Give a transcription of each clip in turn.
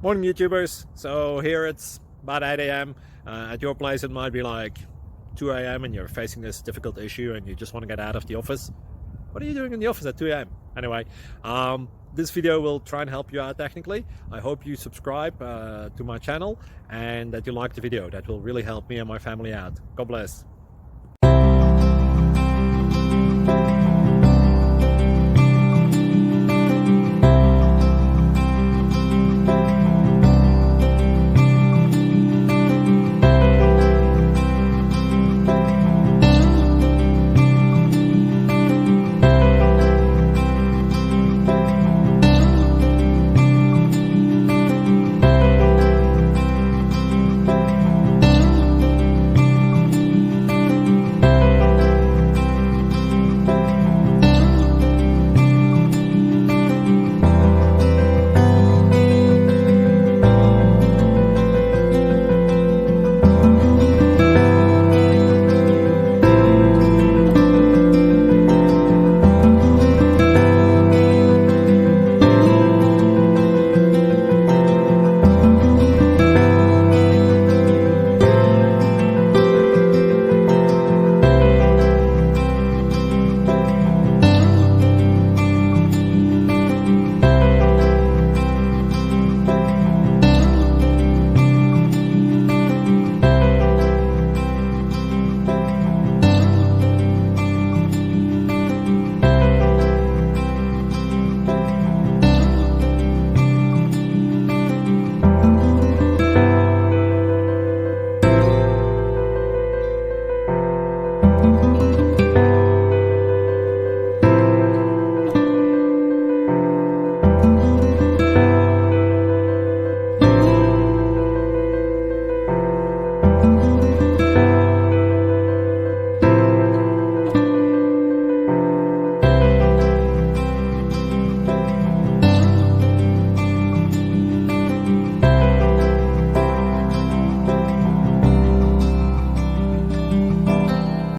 Morning YouTubers. So here it's about 8 a.m. At your place it might be like 2 a.m. and you're facing this difficult issue and you just want to get out of the office. What are you doing in the office at 2 a.m.? Anyway, this video will try and help you out technically. I hope you subscribe to my channel and that you like the video. That will really help me and my family out. God bless.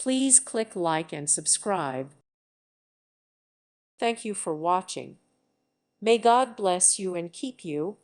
Please click like and subscribe. Thank you for watching. May God bless you and keep you.